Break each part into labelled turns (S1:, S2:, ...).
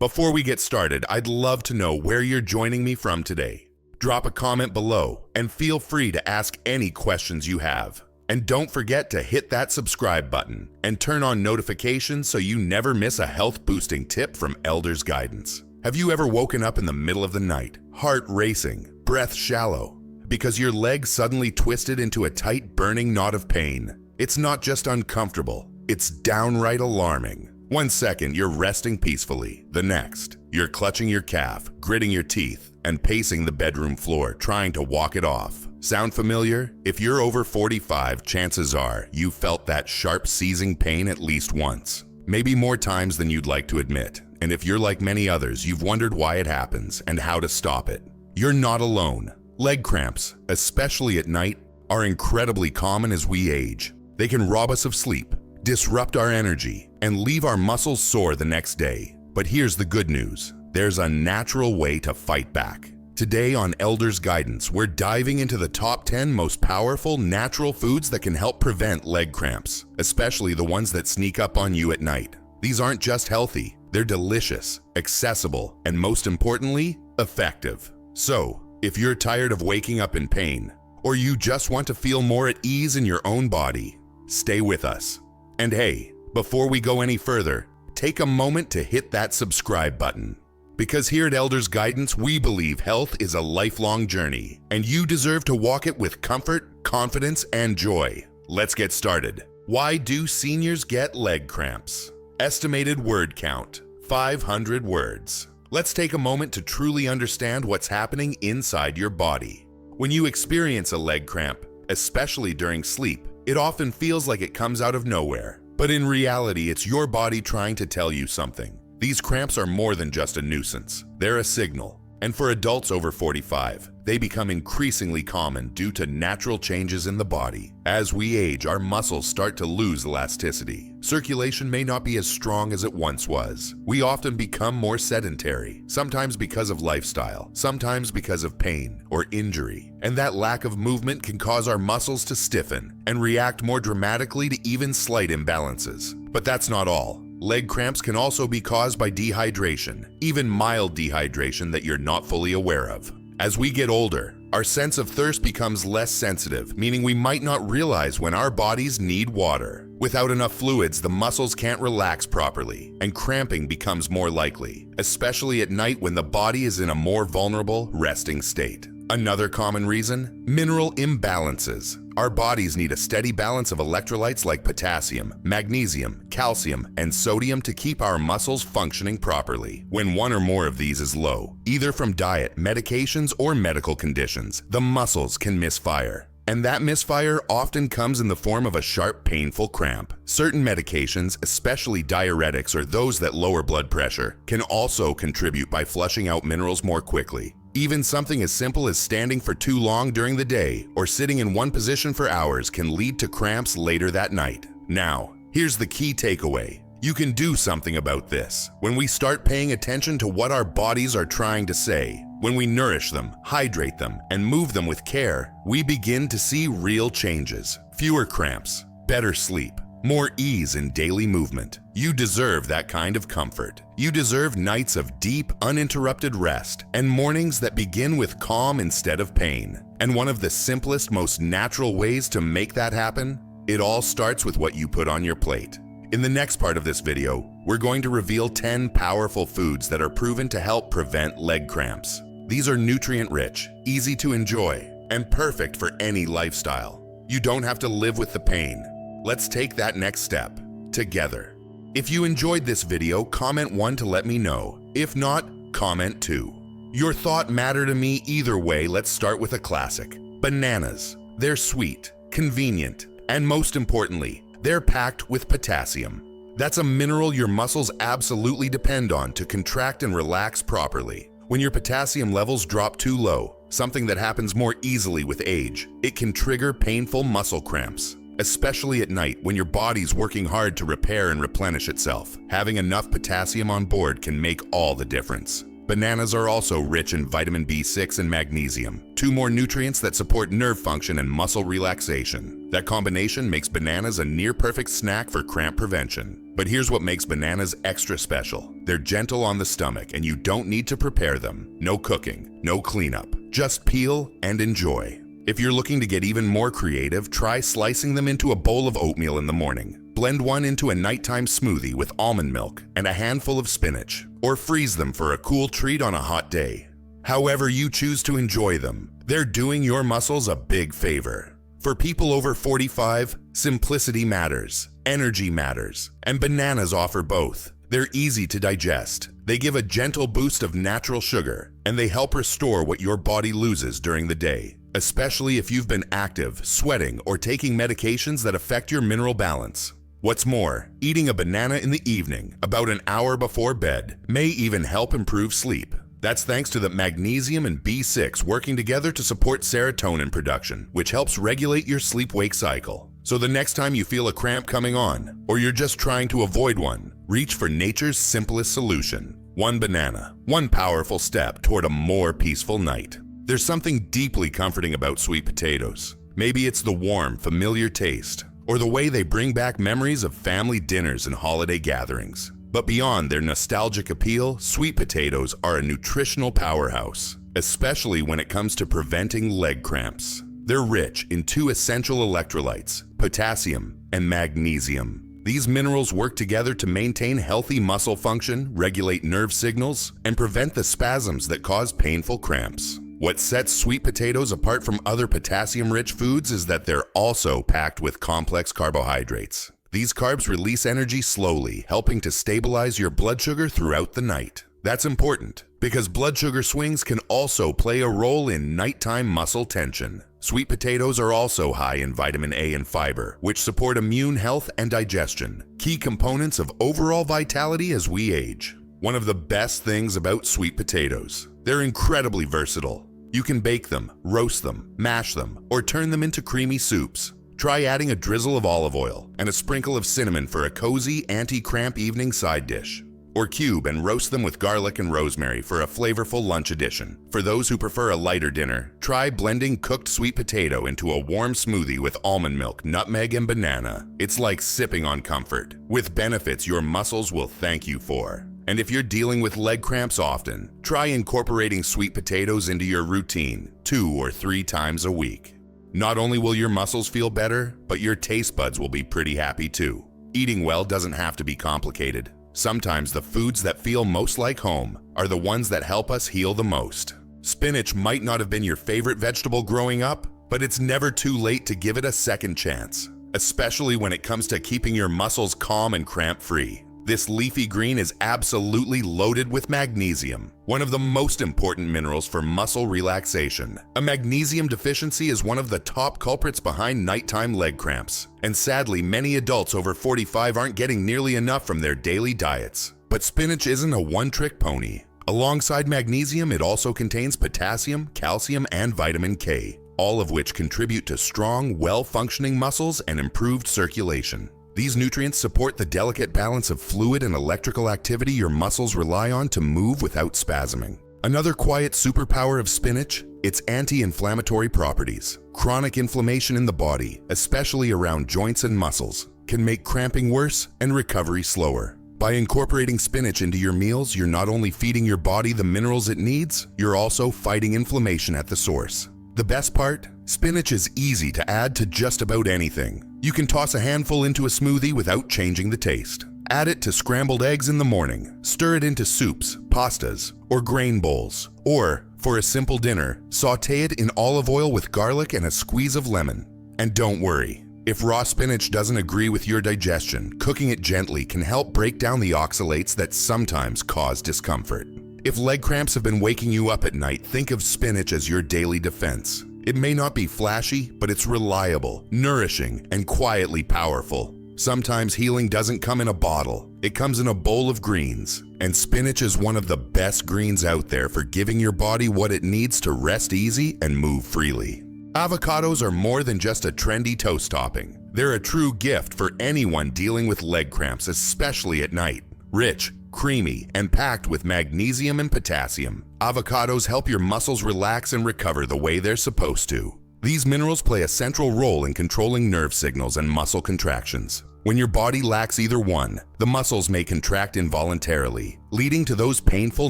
S1: Before we get started, I'd love to know where you're joining me from today. Drop a comment below and feel free to ask any questions you have. And don't forget to hit that subscribe button and turn on notifications so you never miss a health-boosting tip from Elders Guidance. Have you ever woken up in the middle of the night, heart racing, breath shallow, because your leg suddenly twisted into a tight, burning knot of pain? It's not just uncomfortable, it's downright alarming. 1 second, you're resting peacefully. The next, you're clutching your calf, gritting your teeth, and pacing the bedroom floor, trying to walk it off. Sound familiar? If you're over 45, chances are you felt that sharp, seizing pain at least once. Maybe more times than you'd like to admit. And if you're like many others, you've wondered why it happens and how to stop it. You're not alone. Leg cramps, especially at night, are incredibly common as we age. They can rob us of sleep, disrupt our energy, and leave our muscles sore the next day. But here's the good news. There's a natural way to fight back. Today on Elders Guidance, we're diving into the top 10 most powerful natural foods that can help prevent leg cramps, especially the ones that sneak up on you at night. These aren't just healthy, they're delicious, accessible, and most importantly, effective. So, if you're tired of waking up in pain, or you just want to feel more at ease in your own body, stay with us. And hey, before we go any further, take a moment to hit that subscribe button. Because here at Elders Guidance, we believe health is a lifelong journey, and you deserve to walk it with comfort, confidence, and joy. Let's get started. Why do seniors get leg cramps? Estimated word count, 500 words. Let's take a moment to truly understand what's happening inside your body. When you experience a leg cramp, especially during sleep, it often feels like it comes out of nowhere. But in reality, it's your body trying to tell you something. These cramps are more than just a nuisance. They're a signal. And for adults over 45, they become increasingly common due to natural changes in the body. As we age, our muscles start to lose elasticity. Circulation may not be as strong as it once was. We often become more sedentary, sometimes because of lifestyle, sometimes because of pain or injury. And that lack of movement can cause our muscles to stiffen and react more dramatically to even slight imbalances. But that's not all. Leg cramps can also be caused by dehydration, even mild dehydration that you're not fully aware of. As we get older, our sense of thirst becomes less sensitive, meaning we might not realize when our bodies need water. Without enough fluids, the muscles can't relax properly, and cramping becomes more likely, especially at night when the body is in a more vulnerable, resting state. Another common reason? Mineral imbalances. Our bodies need a steady balance of electrolytes like potassium, magnesium, calcium, and sodium to keep our muscles functioning properly. When one or more of these is low, either from diet, medications, or medical conditions, the muscles can misfire. And that misfire often comes in the form of a sharp, painful cramp. Certain medications, especially diuretics or those that lower blood pressure, can also contribute by flushing out minerals more quickly. Even something as simple as standing for too long during the day or sitting in one position for hours can lead to cramps later that night. Now, here's the key takeaway. You can do something about this. When we start paying attention to what our bodies are trying to say, when we nourish them, hydrate them, and move them with care, we begin to see real changes. Fewer cramps, better sleep, more ease in daily movement. You deserve that kind of comfort. You deserve nights of deep, uninterrupted rest and mornings that begin with calm instead of pain. And one of the simplest, most natural ways to make that happen? It all starts with what you put on your plate. In the next part of this video, we're going to reveal 10 powerful foods that are proven to help prevent leg cramps. These are nutrient-rich, easy to enjoy, and perfect for any lifestyle. You don't have to live with the pain. Let's take that next step together. If you enjoyed this video, comment 1 to let me know. If not, comment 2. Your thought matter to me either way. Let's start with a classic. Bananas. They're sweet, convenient, and most importantly, they're packed with potassium. That's a mineral your muscles absolutely depend on to contract and relax properly. When your potassium levels drop too low, something that happens more easily with age, it can trigger painful muscle cramps. Especially at night when your body's working hard to repair and replenish itself. Having enough potassium on board can make all the difference. Bananas are also rich in vitamin B6 and magnesium, two more nutrients that support nerve function and muscle relaxation. That combination makes bananas a near-perfect snack for cramp prevention. But here's what makes bananas extra special. They're gentle on the stomach and you don't need to prepare them. No cooking, no cleanup. Just peel and enjoy. If you're looking to get even more creative, try slicing them into a bowl of oatmeal in the morning. Blend one into a nighttime smoothie with almond milk and a handful of spinach, or freeze them for a cool treat on a hot day. However you choose to enjoy them, they're doing your muscles a big favor. For people over 45, simplicity matters, energy matters, and bananas offer both. They're easy to digest. They give a gentle boost of natural sugar, and they help restore what your body loses during the day, especially if you've been active, sweating, or taking medications that affect your mineral balance. What's more, eating a banana in the evening, about an hour before bed, may even help improve sleep. That's thanks to the magnesium and B6 working together to support serotonin production, which helps regulate your sleep-wake cycle. So the next time you feel a cramp coming on, or you're just trying to avoid one, reach for nature's simplest solution. One banana, one powerful step toward a more peaceful night. There's something deeply comforting about sweet potatoes. Maybe it's the warm, familiar taste, or the way they bring back memories of family dinners and holiday gatherings. But beyond their nostalgic appeal, sweet potatoes are a nutritional powerhouse, especially when it comes to preventing leg cramps. They're rich in two essential electrolytes, potassium and magnesium. These minerals work together to maintain healthy muscle function, regulate nerve signals, and prevent the spasms that cause painful cramps. What sets sweet potatoes apart from other potassium-rich foods is that they're also packed with complex carbohydrates. These carbs release energy slowly, helping to stabilize your blood sugar throughout the night. That's important, because blood sugar swings can also play a role in nighttime muscle tension. Sweet potatoes are also high in vitamin A and fiber, which support immune health and digestion, key components of overall vitality as we age. One of the best things about sweet potatoes, they're incredibly versatile. You can bake them, roast them, mash them, or turn them into creamy soups. Try adding a drizzle of olive oil and a sprinkle of cinnamon for a cozy anti-cramp evening side dish. Or cube and roast them with garlic and rosemary for a flavorful lunch addition. For those who prefer a lighter dinner, try blending cooked sweet potato into a warm smoothie with almond milk, nutmeg, and banana. It's like sipping on comfort, with benefits your muscles will thank you for. And if you're dealing with leg cramps often, try incorporating sweet potatoes into your routine 2 or 3 times a week. Not only will your muscles feel better, but your taste buds will be pretty happy too. Eating well doesn't have to be complicated. Sometimes the foods that feel most like home are the ones that help us heal the most. Spinach might not have been your favorite vegetable growing up, but it's never too late to give it a second chance, especially when it comes to keeping your muscles calm and cramp-free. This leafy green is absolutely loaded with magnesium, one of the most important minerals for muscle relaxation. A magnesium deficiency is one of the top culprits behind nighttime leg cramps, and sadly many adults over 45 aren't getting nearly enough from their daily diets. But spinach isn't a one-trick pony. Alongside magnesium, it also contains potassium, calcium, and vitamin K, all of which contribute to strong, well-functioning muscles and improved circulation. These nutrients support the delicate balance of fluid and electrical activity your muscles rely on to move without spasming. Another quiet superpower of spinach, its anti-inflammatory properties. Chronic inflammation in the body, especially around joints and muscles, can make cramping worse and recovery slower. By incorporating spinach into your meals, you're not only feeding your body the minerals it needs, you're also fighting inflammation at the source. The best part? Spinach is easy to add to just about anything. You can toss a handful into a smoothie without changing the taste. Add it to scrambled eggs in the morning. Stir it into soups, pastas, or grain bowls. Or, for a simple dinner, saute it in olive oil with garlic and a squeeze of lemon. And don't worry, if raw spinach doesn't agree with your digestion, cooking it gently can help break down the oxalates that sometimes cause discomfort. If leg cramps have been waking you up at night, think of spinach as your daily defense. It may not be flashy, but it's reliable, nourishing, and quietly powerful. Sometimes healing doesn't come in a bottle. It comes in a bowl of greens. And spinach is one of the best greens out there for giving your body what it needs to rest easy and move freely. Avocados are more than just a trendy toast topping. They're a true gift for anyone dealing with leg cramps, especially at night. Rich, creamy, and packed with magnesium and potassium. Avocados help your muscles relax and recover the way they're supposed to. These minerals play a central role in controlling nerve signals and muscle contractions. When your body lacks either one, the muscles may contract involuntarily, leading to those painful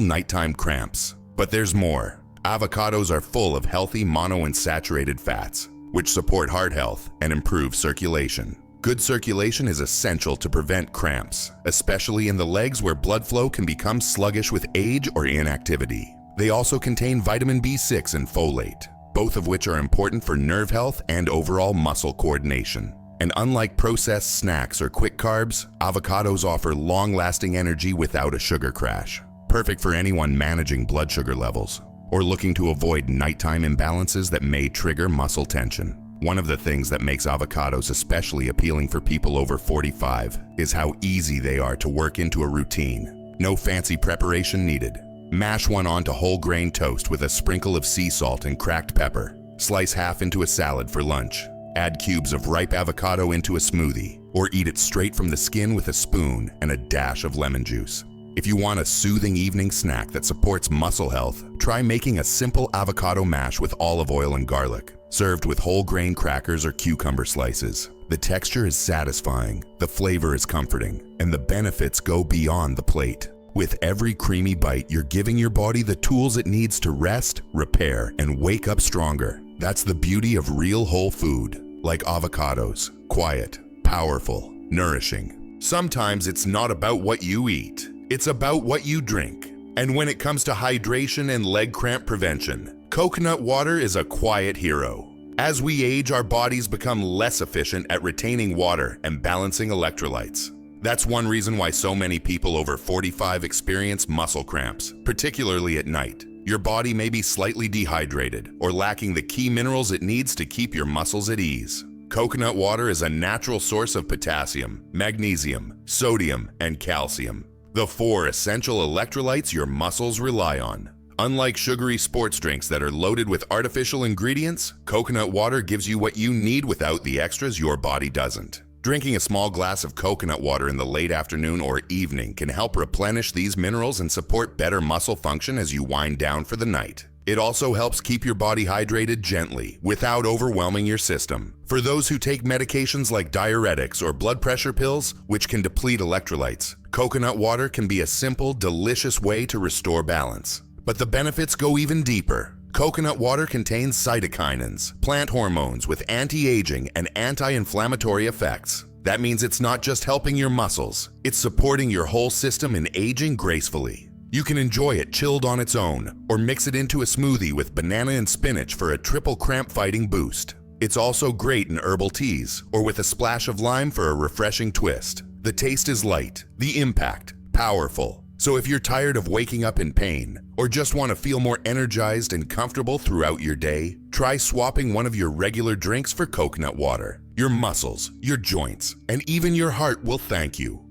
S1: nighttime cramps. But there's more. Avocados are full of healthy monounsaturated fats, which support heart health and improve circulation. Good circulation is essential to prevent cramps, especially in the legs where blood flow can become sluggish with age or inactivity. They also contain vitamin B6 and folate, both of which are important for nerve health and overall muscle coordination. And unlike processed snacks or quick carbs, avocados offer long-lasting energy without a sugar crash. Perfect for anyone managing blood sugar levels or looking to avoid nighttime imbalances that may trigger muscle tension. One of the things that makes avocados especially appealing for people over 45 is how easy they are to work into a routine. No fancy preparation needed. Mash one onto whole grain toast with a sprinkle of sea salt and cracked pepper. Slice half into a salad for lunch. Add cubes of ripe avocado into a smoothie, or eat it straight from the skin with a spoon and a dash of lemon juice. If you want a soothing evening snack that supports muscle health, try making a simple avocado mash with olive oil and garlic, served with whole grain crackers or cucumber slices. The texture is satisfying, the flavor is comforting, and the benefits go beyond the plate. With every creamy bite, you're giving your body the tools it needs to rest, repair, and wake up stronger. That's the beauty of real whole food, like avocados. Quiet, powerful, nourishing. Sometimes it's not about what you eat. It's about what you drink. And when it comes to hydration and leg cramp prevention, coconut water is a quiet hero. As we age, our bodies become less efficient at retaining water and balancing electrolytes. That's one reason why so many people over 45 experience muscle cramps, particularly at night. Your body may be slightly dehydrated or lacking the key minerals it needs to keep your muscles at ease. Coconut water is a natural source of potassium, magnesium, sodium, and calcium, the 4 essential electrolytes your muscles rely on. Unlike sugary sports drinks that are loaded with artificial ingredients, coconut water gives you what you need without the extras your body doesn't. Drinking a small glass of coconut water in the late afternoon or evening can help replenish these minerals and support better muscle function as you wind down for the night. It also helps keep your body hydrated gently without overwhelming your system. For those who take medications like diuretics or blood pressure pills, which can deplete electrolytes, coconut water can be a simple, delicious way to restore balance. But the benefits go even deeper. Coconut water contains cytokinins, plant hormones with anti-aging and anti-inflammatory effects. That means it's not just helping your muscles, it's supporting your whole system in aging gracefully. You can enjoy it chilled on its own, or mix it into a smoothie with banana and spinach for a triple cramp-fighting boost. It's also great in herbal teas, or with a splash of lime for a refreshing twist. The taste is light, the impact, powerful. So if you're tired of waking up in pain, or just want to feel more energized and comfortable throughout your day, try swapping one of your regular drinks for coconut water. Your muscles, your joints, and even your heart will thank you.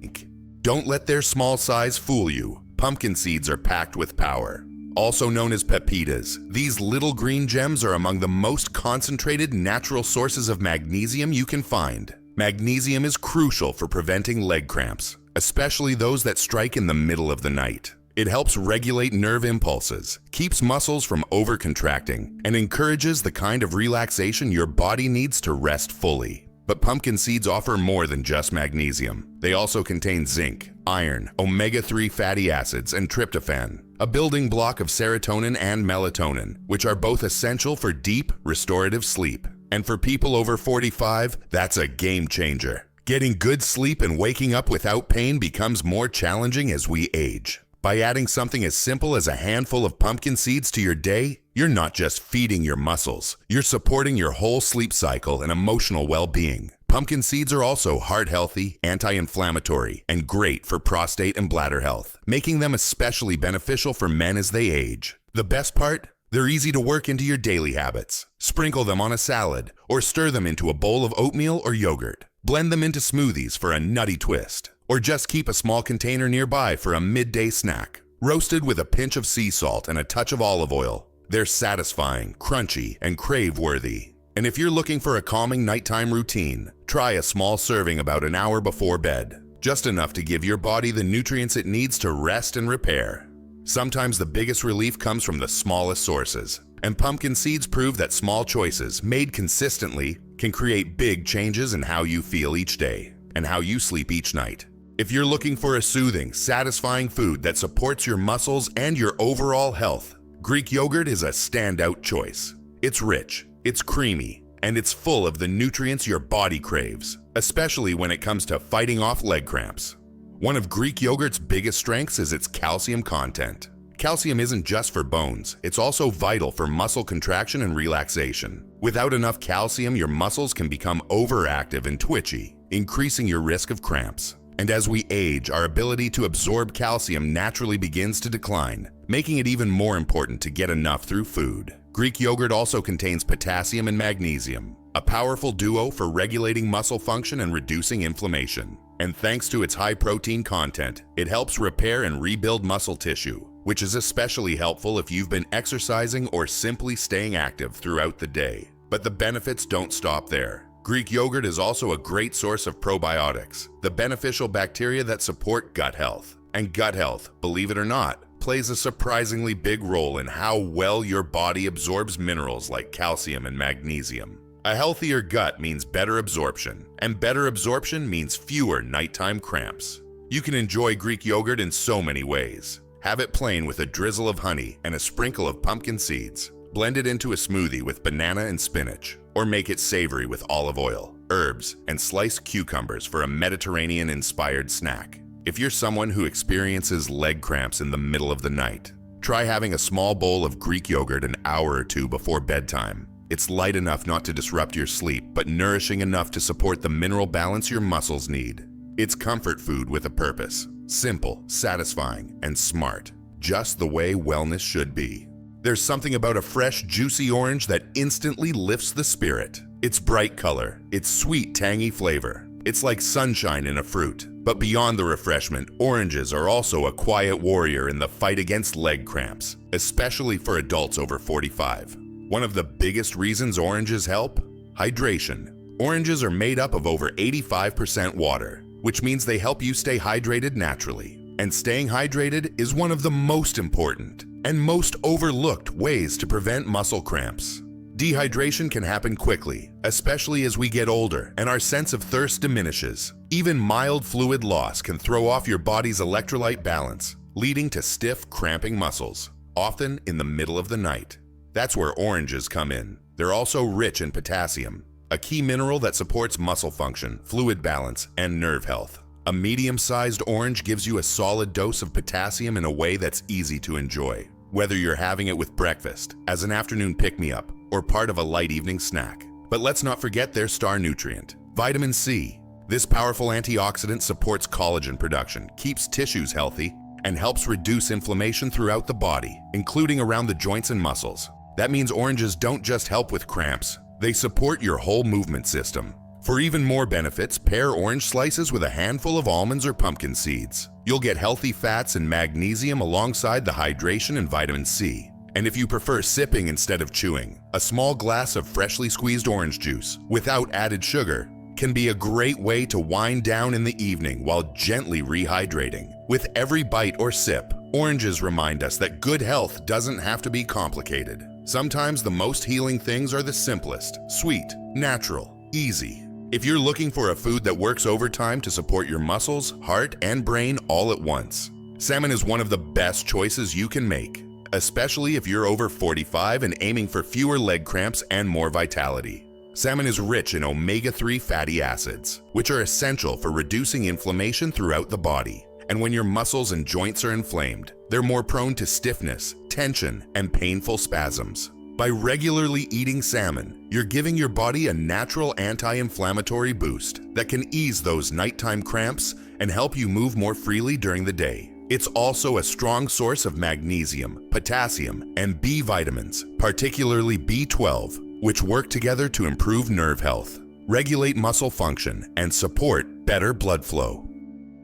S1: Don't let their small size fool you. Pumpkin seeds are packed with power. Also known as pepitas, these little green gems are among the most concentrated natural sources of magnesium you can find. Magnesium is crucial for preventing leg cramps, especially those that strike in the middle of the night. It helps regulate nerve impulses, keeps muscles from overcontracting, and encourages the kind of relaxation your body needs to rest fully. But pumpkin seeds offer more than just magnesium. They also contain zinc, iron, omega-3 fatty acids, and tryptophan, a building block of serotonin and melatonin, which are both essential for deep, restorative sleep. And for people over 45, that's a game changer. Getting good sleep and waking up without pain becomes more challenging as we age. By adding something as simple as a handful of pumpkin seeds to your day, you're not just feeding your muscles, you're supporting your whole sleep cycle and emotional well-being. Pumpkin seeds are also heart-healthy, anti-inflammatory, and great for prostate and bladder health, making them especially beneficial for men as they age. The best part? They're easy to work into your daily habits. Sprinkle them on a salad, or stir them into a bowl of oatmeal or yogurt. Blend them into smoothies for a nutty twist, or just keep a small container nearby for a midday snack. Roasted with a pinch of sea salt and a touch of olive oil, they're satisfying, crunchy, and crave-worthy. And if you're looking for a calming nighttime routine, try a small serving about an hour before bed. just enough to give your body the nutrients it needs to rest and repair. Sometimes the biggest relief comes from the smallest sources, and pumpkin seeds prove that small choices made consistently can create big changes in how you feel each day and how you sleep each night. If you're looking for a soothing, satisfying food that supports your muscles and your overall health, Greek yogurt is a standout choice. It's rich, it's creamy, and it's full of the nutrients your body craves, especially when it comes to fighting off leg cramps. One of Greek yogurt's biggest strengths is its calcium content. Calcium isn't just for bones, it's also vital for muscle contraction and relaxation. Without enough calcium, your muscles can become overactive and twitchy, increasing your risk of cramps. And as we age, our ability to absorb calcium naturally begins to decline, making it even more important to get enough through food. Greek yogurt also contains potassium and magnesium, a powerful duo for regulating muscle function and reducing inflammation. And thanks to its high protein content, it helps repair and rebuild muscle tissue, which is especially helpful if you've been exercising or simply staying active throughout the day. But the benefits don't stop there. Greek yogurt is also a great source of probiotics, the beneficial bacteria that support gut health. And gut health, believe it or not, plays a surprisingly big role in how well your body absorbs minerals like calcium and magnesium. A healthier gut means better absorption, and better absorption means fewer nighttime cramps. You can enjoy Greek yogurt in so many ways. Have it plain with a drizzle of honey and a sprinkle of pumpkin seeds. Blend it into a smoothie with banana and spinach, or make it savory with olive oil, herbs, and sliced cucumbers for a Mediterranean-inspired snack. If you're someone who experiences leg cramps in the middle of the night, try having a small bowl of Greek yogurt an hour or two before bedtime. It's light enough not to disrupt your sleep, but nourishing enough to support the mineral balance your muscles need. It's comfort food with a purpose. Simple, satisfying, and smart. Just the way wellness should be. There's something about a fresh, juicy orange that instantly lifts the spirit. Its bright color, its sweet, tangy flavor. It's like sunshine in a fruit. But beyond the refreshment, oranges are also a quiet warrior in the fight against leg cramps, especially for adults over 45. One of the biggest reasons oranges help? Hydration. Oranges are made up of over 85% water, which means they help you stay hydrated naturally. And staying hydrated is one of the most important and most overlooked ways to prevent muscle cramps. Dehydration can happen quickly, especially as we get older and our sense of thirst diminishes. Even mild fluid loss can throw off your body's electrolyte balance, leading to stiff, cramping muscles, often in the middle of the night. That's where oranges come in. They're also rich in potassium, a key mineral that supports muscle function, fluid balance, and nerve health. A medium-sized orange gives you a solid dose of potassium in a way that's easy to enjoy, whether you're having it with breakfast, as an afternoon pick-me-up, or part of a light evening snack. But let's not forget their star nutrient, vitamin C. This powerful antioxidant supports collagen production, keeps tissues healthy, and helps reduce inflammation throughout the body, including around the joints and muscles. That means oranges don't just help with cramps, they support your whole movement system. For even more benefits, pair orange slices with a handful of almonds or pumpkin seeds. You'll get healthy fats and magnesium alongside the hydration and vitamin C. And if you prefer sipping instead of chewing, a small glass of freshly squeezed orange juice, without added sugar, can be a great way to wind down in the evening while gently rehydrating. With every bite or sip, oranges remind us that good health doesn't have to be complicated. Sometimes the most healing things are the simplest, sweet, natural, easy. If you're looking for a food that works overtime to support your muscles, heart, and brain all at once, salmon is one of the best choices you can make, especially if you're over 45 and aiming for fewer leg cramps and more vitality. Salmon is rich in omega-3 fatty acids, which are essential for reducing inflammation throughout the body. And when your muscles and joints are inflamed, they're more prone to stiffness, tension, and painful spasms. By regularly eating salmon, you're giving your body a natural anti-inflammatory boost that can ease those nighttime cramps and help you move more freely during the day. It's also a strong source of magnesium, potassium, and B vitamins, particularly B12, which work together to improve nerve health, regulate muscle function, and support better blood flow.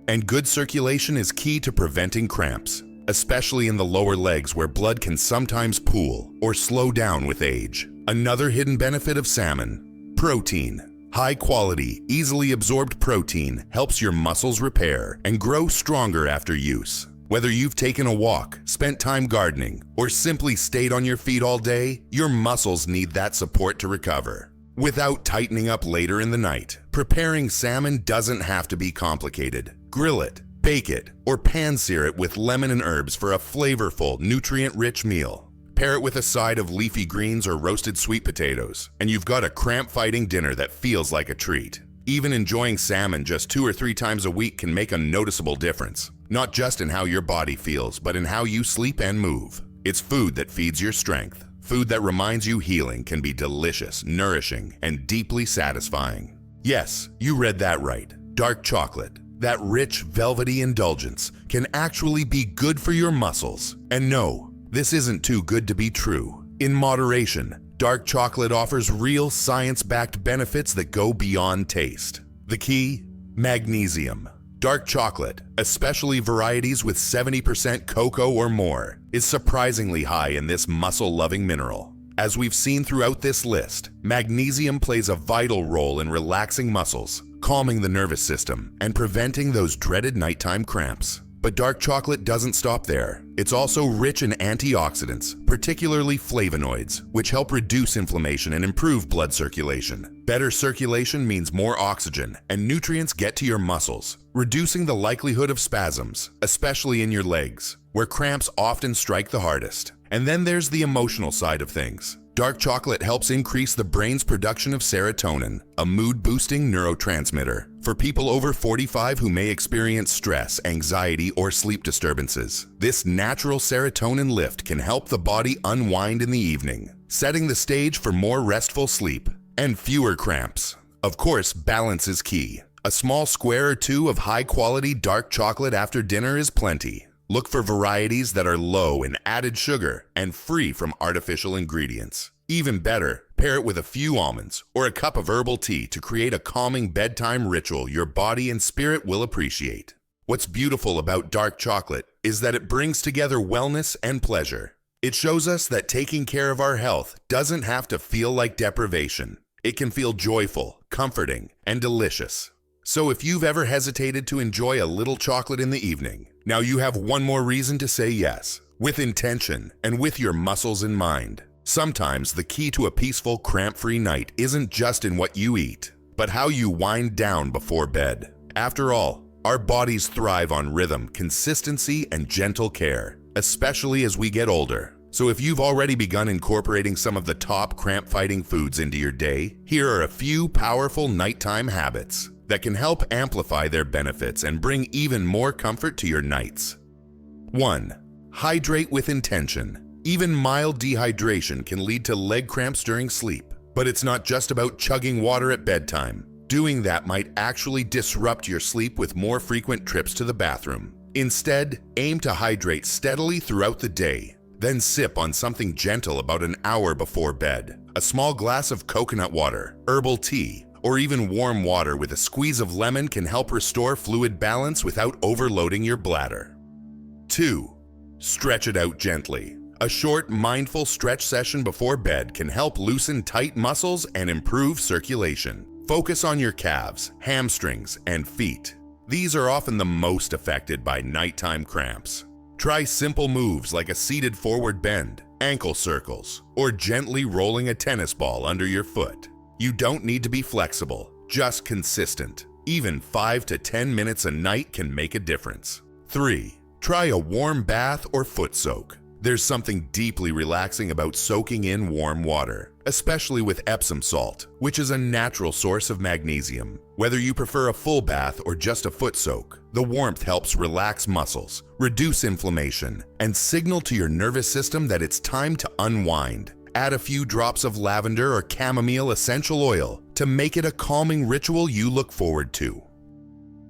S1: And good circulation is key to preventing cramps, especially in the lower legs where blood can sometimes pool or slow down with age. Another hidden benefit of salmon: protein. High-quality, easily absorbed protein helps your muscles repair and grow stronger after use. Whether you've taken a walk, spent time gardening, or simply stayed on your feet all day, your muscles need that support to recover. Without tightening up later in the night, preparing salmon doesn't have to be complicated. Grill it, bake it, or pan-sear it with lemon and herbs for a flavorful, nutrient-rich meal. Pair it with a side of leafy greens or roasted sweet potatoes, and you've got a cramp-fighting dinner that feels like a treat. Even enjoying salmon just 2 or 3 times a week can make a noticeable difference. Not just in how your body feels, but in how you sleep and move. It's food that feeds your strength. Food that reminds you healing can be delicious, nourishing, and deeply satisfying. Yes, you read that right. Dark chocolate, that rich, velvety indulgence, can actually be good for your muscles. And no, this isn't too good to be true. In moderation, dark chocolate offers real science-backed benefits that go beyond taste. The key? Magnesium. Dark chocolate, especially varieties with 70% cocoa or more, is surprisingly high in this muscle-loving mineral. As we've seen throughout this list, magnesium plays a vital role in relaxing muscles, calming the nervous system, and preventing those dreaded nighttime cramps. But dark chocolate doesn't stop there. It's also rich in antioxidants, particularly flavonoids, which help reduce inflammation and improve blood circulation. Better circulation means more oxygen, and nutrients get to your muscles, reducing the likelihood of spasms, especially in your legs, where cramps often strike the hardest. And then there's the emotional side of things. Dark chocolate helps increase the brain's production of serotonin, a mood-boosting neurotransmitter, for people over 45 who may experience stress, anxiety, or sleep disturbances. This natural serotonin lift can help the body unwind in the evening, setting the stage for more restful sleep and fewer cramps. Of course, balance is key. A small square or 2 of high-quality dark chocolate after dinner is plenty. Look for varieties that are low in added sugar and free from artificial ingredients. Even better, pair it with a few almonds or a cup of herbal tea to create a calming bedtime ritual your body and spirit will appreciate. What's beautiful about dark chocolate is that it brings together wellness and pleasure. It shows us that taking care of our health doesn't have to feel like deprivation. It can feel joyful, comforting, and delicious. So if you've ever hesitated to enjoy a little chocolate in the evening, now you have one more reason to say yes, with intention and with your muscles in mind. Sometimes the key to a peaceful, cramp-free night isn't just in what you eat, but how you wind down before bed. After all, our bodies thrive on rhythm, consistency, and gentle care, especially as we get older. So if you've already begun incorporating some of the top cramp-fighting foods into your day, here are a few powerful nighttime habits that can help amplify their benefits and bring even more comfort to your nights. 1. Hydrate with intention. Even mild dehydration can lead to leg cramps during sleep. But it's not just about chugging water at bedtime. Doing that might actually disrupt your sleep with more frequent trips to the bathroom. Instead, aim to hydrate steadily throughout the day. Then sip on something gentle about an hour before bed. A small glass of coconut water, herbal tea, or even warm water with a squeeze of lemon can help restore fluid balance without overloading your bladder. 2. Stretch it out gently. A short, mindful stretch session before bed can help loosen tight muscles and improve circulation. Focus on your calves, hamstrings, and feet. These are often the most affected by nighttime cramps. Try simple moves like a seated forward bend, ankle circles, or gently rolling a tennis ball under your foot. You don't need to be flexible, just consistent. Even 5 to 10 minutes a night can make a difference. 3. Try a warm bath or foot soak. There's something deeply relaxing about soaking in warm water, especially with Epsom salt, which is a natural source of magnesium. Whether you prefer a full bath or just a foot soak, the warmth helps relax muscles, reduce inflammation, and signal to your nervous system that it's time to unwind. Add a few drops of lavender or chamomile essential oil to make it a calming ritual you look forward to.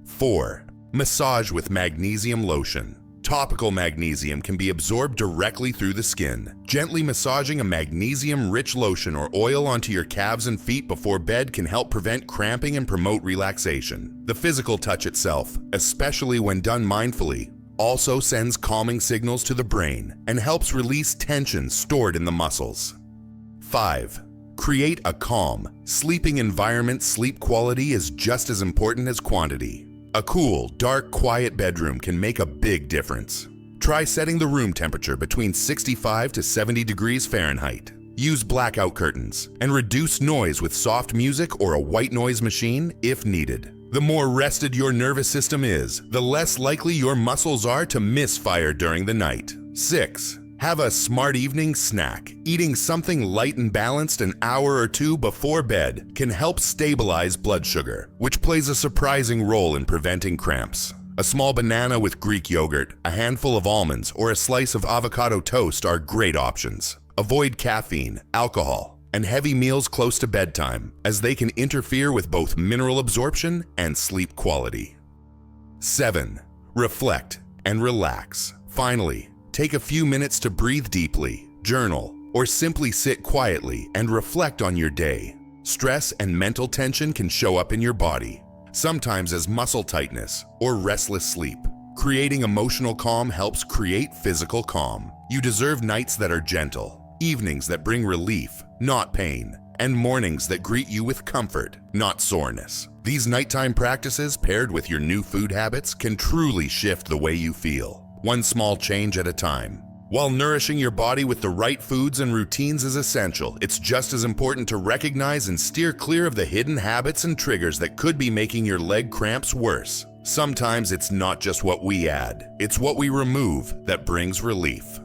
S1: 4. Massage with magnesium lotion. Topical magnesium can be absorbed directly through the skin. Gently massaging a magnesium-rich lotion or oil onto your calves and feet before bed can help prevent cramping and promote relaxation. The physical touch itself, especially when done mindfully, also sends calming signals to the brain and helps release tension stored in the muscles. 5. Create a calm, sleeping environment. Sleep quality is just as important as quantity. A cool, dark, quiet bedroom can make a big difference. Try setting the room temperature between 65 to 70 degrees Fahrenheit. Use blackout curtains and reduce noise with soft music or a white noise machine if needed. The more rested your nervous system is, the less likely your muscles are to misfire during the night. 6. Have a smart evening snack. Eating something light and balanced an hour or two before bed can help stabilize blood sugar, which plays a surprising role in preventing cramps. A small banana with Greek yogurt, a handful of almonds, or a slice of avocado toast are great options. Avoid caffeine, alcohol, and heavy meals close to bedtime, as they can interfere with both mineral absorption and sleep quality. 7. Reflect and relax. Finally, take a few minutes to breathe deeply, journal, or simply sit quietly and reflect on your day. Stress and mental tension can show up in your body, sometimes as muscle tightness or restless sleep. Creating emotional calm helps create physical calm. You deserve nights that are gentle, evenings that bring relief, not pain, and mornings that greet you with comfort, not soreness. These nighttime practices, paired with your new food habits, can truly shift the way you feel, one small change at a time. While nourishing your body with the right foods and routines is essential, it's just as important to recognize and steer clear of the hidden habits and triggers that could be making your leg cramps worse. Sometimes it's not just what we add, it's what we remove that brings relief.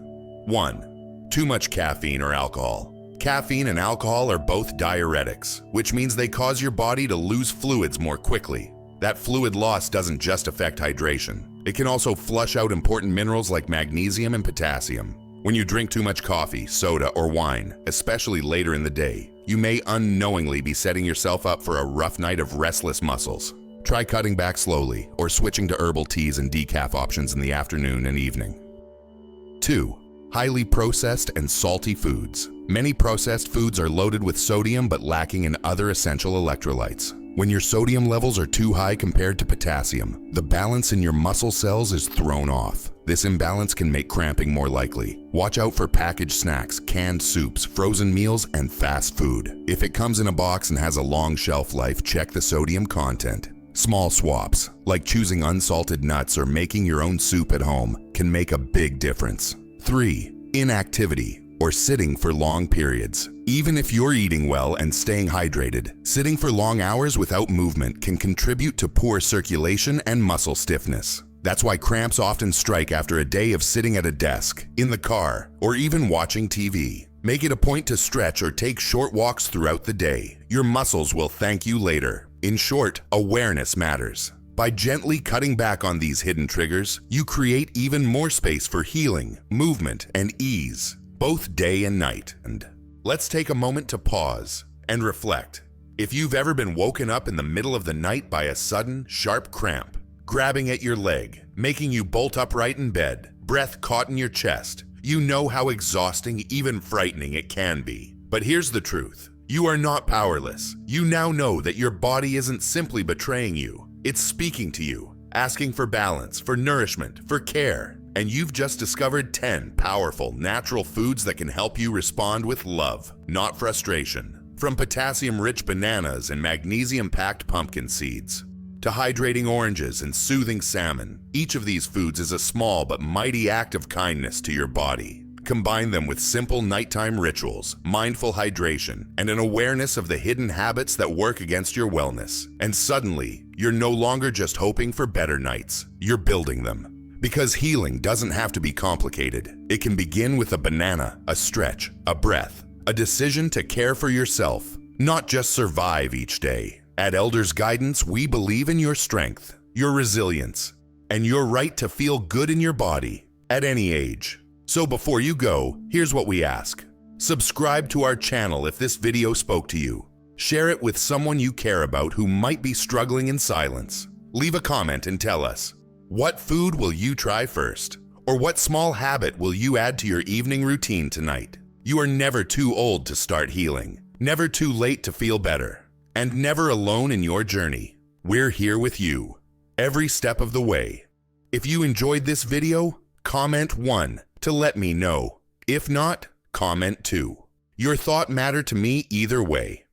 S1: 1. Too much caffeine or alcohol. Caffeine and alcohol are both diuretics, which means they cause your body to lose fluids more quickly. That fluid loss doesn't just affect hydration. It can also flush out important minerals like magnesium and potassium. When you drink too much coffee, soda, or wine, especially later in the day, you may unknowingly be setting yourself up for a rough night of restless muscles. Try cutting back slowly or switching to herbal teas and decaf options in the afternoon and evening. 2. Highly processed and salty foods. Many processed foods are loaded with sodium but lacking in other essential electrolytes. When your sodium levels are too high compared to potassium, the balance in your muscle cells is thrown off. This imbalance can make cramping more likely. Watch out for packaged snacks, canned soups, frozen meals, and fast food. If it comes in a box and has a long shelf life, check the sodium content. Small swaps, like choosing unsalted nuts or making your own soup at home, can make a big difference. 3. Inactivity or sitting for long periods. Even if you're eating well and staying hydrated, sitting for long hours without movement can contribute to poor circulation and muscle stiffness. That's why cramps often strike after a day of sitting at a desk, in the car, or even watching TV. Make it a point to stretch or take short walks throughout the day. Your muscles will thank you later. In short, awareness matters. By gently cutting back on these hidden triggers, you create even more space for healing, movement, and ease, both day and night. And let's take a moment to pause and reflect. If you've ever been woken up in the middle of the night by a sudden, sharp cramp, grabbing at your leg, making you bolt upright in bed, breath caught in your chest, you know how exhausting, even frightening it can be. But here's the truth. You are not powerless. You now know that your body isn't simply betraying you. It's speaking to you, asking for balance, for nourishment, for care. And you've just discovered 10 powerful, natural foods that can help you respond with love, not frustration. From potassium-rich bananas and magnesium-packed pumpkin seeds, to hydrating oranges and soothing salmon, each of these foods is a small but mighty act of kindness to your body. Combine them with simple nighttime rituals, mindful hydration, and an awareness of the hidden habits that work against your wellness. And suddenly, you're no longer just hoping for better nights, you're building them. Because healing doesn't have to be complicated. It can begin with a banana, a stretch, a breath, a decision to care for yourself, not just survive each day. At Elders Guidance, we believe in your strength, your resilience, and your right to feel good in your body at any age. So before you go, here's what we ask. Subscribe to our channel if this video spoke to you. Share it with someone you care about who might be struggling in silence. Leave a comment and tell us, what food will you try first? Or what small habit will you add to your evening routine tonight? You are never too old to start healing, never too late to feel better, and never alone in your journey. We're here with you, every step of the way. If you enjoyed this video, comment 1 to let me know. If not, comment 2. Your thought matter to me either way.